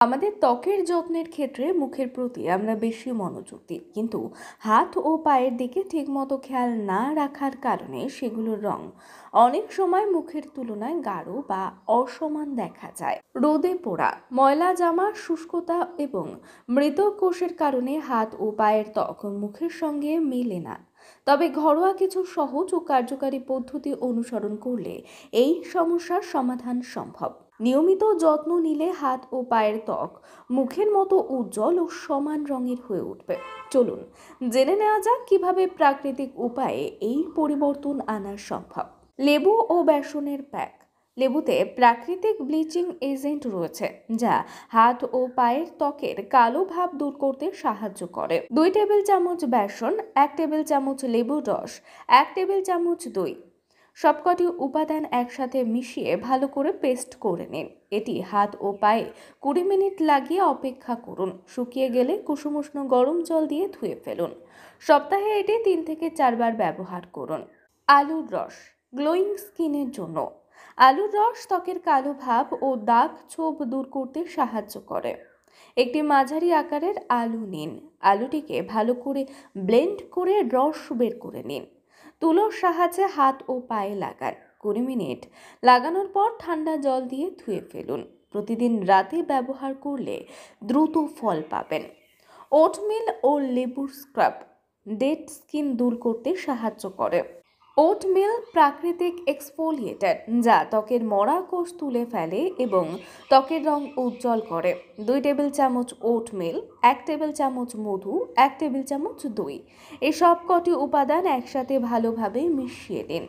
আমাদের ত্বকের যত্নের ক্ষেত্রে মুখের প্রতি আমরা বেশি মনোযোগ দিই, কিন্তু হাত ও পায়ের দিকে ঠিকমতো খেয়াল না রাখার কারণে সেগুলোর রং অনেক সময় মুখের তুলনায় গাঢ় বা অসমান দেখা যায়। রোদে পোড়া, ময়লা জামা, শুষ্কতা এবং মৃত কোষের কারণে হাত ও পায়ের ত্বক মুখের সঙ্গে মেলে না। তবে ঘরোয়া কিছু সহজ ও কার্যকারী পদ্ধতি অনুসরণ করলে এই সমস্যার সমাধান সম্ভব। নিয়মিত যত্ন নিলে হাত ও পায়ের ত্বক মুখের মতো উজ্জ্বল ও সমান রঙের হয়ে উঠবে। চলুন জেনে নেওয়া যাক কিভাবে প্রাকৃতিক উপায়ে এই পরিবর্তন আনা সম্ভব। লেবু ও বেসনের প্যাক। লেবুতে প্রাকৃতিক ব্লিচিং এজেন্ট রয়েছে, যা হাত ও পায়ের ত্বকের কালো ভাব দূর করতে সাহায্য করে। 2 টেবিল চামচ বেসন, 1 টেবিল চামচ লেবুর রস, 1 টেবিল চামচ দই, সবকটি উপাদান একসাথে মিশিয়ে ভালো করে পেস্ট করে নিন। এটি হাত ও পায়ে 20 মিনিট লাগিয়ে অপেক্ষা করুন। শুকিয়ে গেলে কুসুম উষ্ণ গরম জল দিয়ে ধুয়ে ফেলুন। সপ্তাহে এটি 3 থেকে 4 বার ব্যবহার করুন। আলুর রস, গ্লোয়িং স্কিনের জন্য। আলুর রস ত্বকের কালো ভাব ও দাগ ছোপ দূর করতে সাহায্য করে। একটি মাঝারি আকারের আলু নিন। আলুটিকে ভালো করে ব্লেন্ড করে রস বের করে নিন। তুলোর সাহায্যে হাত ও পায়ে লাগান। 20 মিনিট লাগানোর পর ঠান্ডা জল দিয়ে ধুয়ে ফেলুন। প্রতিদিন রাতে ব্যবহার করলে দ্রুত ফল পাবেন। ওটমিল ও লেবুর স্ক্রাব ডেড স্কিন দূর করতে সাহায্য করে। ওটমিল প্রাকৃতিক এক্সফোলিয়েটার, যা ত্বকের মরা কোষ তুলে ফেলে এবং ত্বকের রং উজ্জ্বল করে। 2 টেবিল চামচ ওটমিল, 1 টেবিল চামচ মধু, 1 টেবিল চামচ দই, এই সবকটি উপাদান একসাথে ভালোভাবে মিশিয়ে দিন।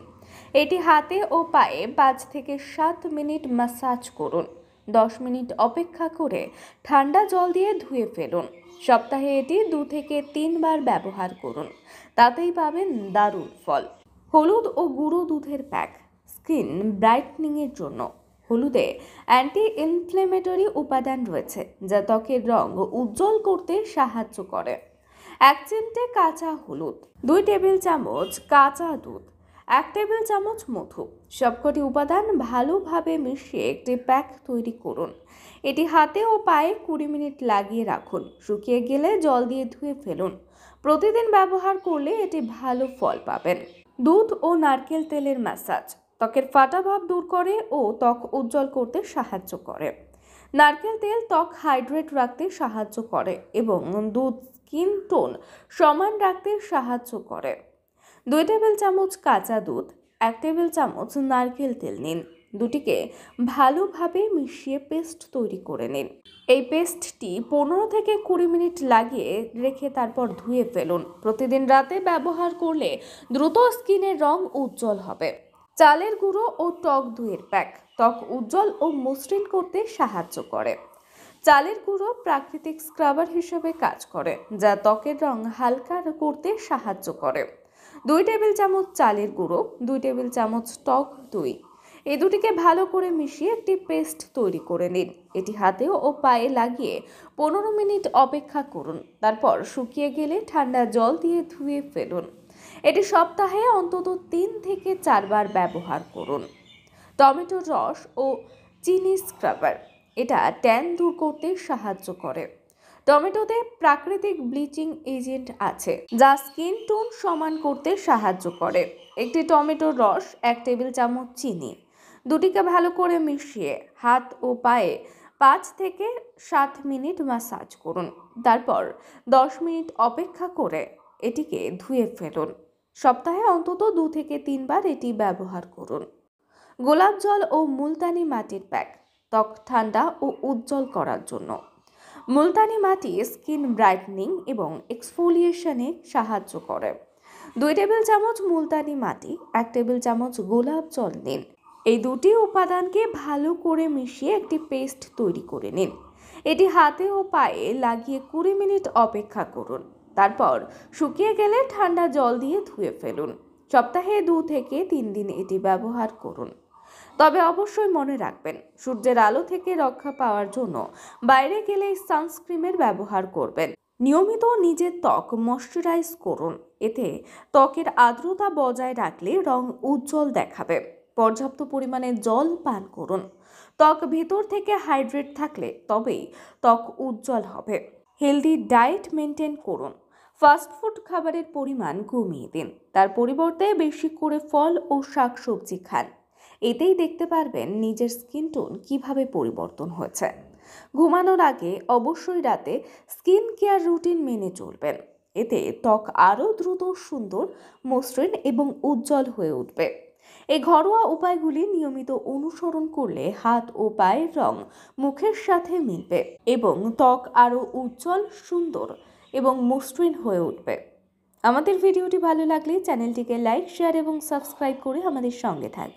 এটি হাতে ও পায়ে 5 থেকে 7 মিনিট ম্যাসাজ করুন। 10 মিনিট অপেক্ষা করে ঠান্ডা জল দিয়ে ধুয়ে ফেলুন। সপ্তাহে এটি 2 থেকে 3 বার ব্যবহার করুন। তাতেই পাবেন দারুণ ফল। হলুদ ও গুঁড়ো দুধের প্যাক, স্কিন ব্রাইটনিংয়ের জন্য। হলুদে অ্যান্টি ইনফ্লেমেটরি উপাদান রয়েছে, যা ত্বকের রং উজ্জ্বল করতে সাহায্য করে। 1 চিমটে কাঁচা হলুদ, 2 টেবিল চামচ কাঁচা দুধ, 1 টেবিল চামচ মধু, সবকটি উপাদান ভালোভাবে মিশিয়ে একটি প্যাক তৈরি করুন। এটি হাতে ও পায়ে 20 মিনিট লাগিয়ে রাখুন। শুকিয়ে গেলে জল দিয়ে ধুয়ে ফেলুন। প্রতিদিন ব্যবহার করলে এটি ভালো ফল পাবেন। দুধ ও নারকেল তেলের ম্যাসাজ ত্বকের ফাটা ভাব দূর করে ও ত্বক উজ্জ্বল করতে সাহায্য করে। নারকেল তেল ত্বক হাইড্রেট রাখতে সাহায্য করে এবং দুধ স্কিন টোন সমান রাখতে সাহায্য করে। 2 টেবিল চামচ কাঁচা দুধ, 1 টেবিল চামচ নারকেল তেল নিন। দুটিকে ভালোভাবে মিশিয়ে পেস্ট তৈরি করে নিন। এই পেস্টটি 15 থেকে 20 মিনিট লাগিয়ে রেখে তারপর ধুয়ে ফেলুন। প্রতিদিন রাতে ব্যবহার করলে দ্রুত স্কিনের রং উজ্জ্বল হবে। চালের গুঁড়ো ও টক দইয়ের প্যাক ত্বক উজ্জ্বল ও মসৃণ করতে সাহায্য করে। চালের গুঁড়ো প্রাকৃতিক স্ক্রাবার হিসেবে কাজ করে, যা ত্বকের রং হালকা করতে সাহায্য করে। 2 টেবিল চামচ চালের গুঁড়ো, 2 টেবিল চামচ টক দই, এই দুটিকে ভালো করে মিশিয়ে একটি পেস্ট তৈরি করে নিন। এটি হাতে ও পায়ে লাগিয়ে 15 মিনিট অপেক্ষা করুন। তারপর শুকিয়ে গেলে ঠান্ডা জল দিয়ে ধুয়ে ফেলুন। এটি সপ্তাহে অন্তত 3 থেকে 4 বার ব্যবহার করুন। টমেটোর রস ও চিনি স্ক্রাবার, এটা ট্যান দূর করতে সাহায্য করে। টমেটোতে প্রাকৃতিক ব্লিচিং এজেন্ট আছে, যা স্কিন টোন সমান করতে সাহায্য করে। একটি টমেটোর রস, 1 টেবিল চামচ চিনি, দুটিকে ভালো করে মিশিয়ে হাত ও পায়ে 5 থেকে 7 মিনিট ম্যাসাজ করুন। তারপর 10 মিনিট অপেক্ষা করে এটিকে ধুয়ে ফেলুন। সপ্তাহে অন্তত 2 থেকে 3 বার এটি ব্যবহার করুন। গোলাপ জল ও মুলতানি মাটির প্যাক ত্বক ঠান্ডা ও উজ্জ্বল করার জন্য। মুলতানি মাটি স্কিন ব্রাইটনিং এবং এক্সফোলিয়েশনে সাহায্য করে। 2 টেবিল চামচ মুলতানি মাটি, 1 টেবিল চামচ গোলাপ জল নিন। এই দুটি উপাদানকে ভালো করে মিশিয়ে একটি পেস্ট তৈরি করে নিন। এটি হাতে ও পায়ে লাগিয়ে 20 মিনিট অপেক্ষা করুন। তারপর শুকিয়ে গেলে ঠান্ডা জল দিয়ে ধুয়ে ফেলুন। সপ্তাহে 2 থেকে 3 দিন এটি ব্যবহার করুন। তবে অবশ্যই মনে রাখবেন, সূর্যের আলো থেকে রক্ষা পাওয়ার জন্য বাইরে গেলে সানস্ক্রিনের ব্যবহার করবেন। নিয়মিত নিজের ত্বক ময়শ্চারাইজ করুন। এতে ত্বকের আর্দ্রতা বজায় রাখলে রং উজ্জ্বল দেখাবে। পর্যাপ্ত পরিমাণে জল পান করুন। ত্বক ভেতর থেকে হাইড্রেট থাকলে তবেই ত্বক উজ্জ্বল হবে। হেলদি ডায়েট মেনটেন করুন। ফাস্টফুড খাবারের পরিমাণ কমিয়ে দিন, তার পরিবর্তে বেশি করে ফল ও শাকসবজি খান। এতেই দেখতে পারবেন নিজের স্কিন টোন কিভাবে পরিবর্তন হয়েছে। ঘুমানোর আগে অবশ্যই রাতে স্কিন কেয়ার রুটিন মেনে চলবেন। এতে ত্বক আরও দ্রুত সুন্দর, মসৃণ এবং উজ্জ্বল হয়ে উঠবে। এই ঘরোয়া উপায়গুলি নিয়মিত অনুসরণ করলে হাত ও পায়ের রং মুখের সাথে মিলবে এবং ত্বক আরও উজ্জ্বল, সুন্দর এবং মসৃণ হয়ে উঠবে। আমাদের ভিডিওটি ভালো লাগলে চ্যানেলটিকে লাইক, শেয়ার এবং সাবস্ক্রাইব করে আমাদের সঙ্গে থাকবে।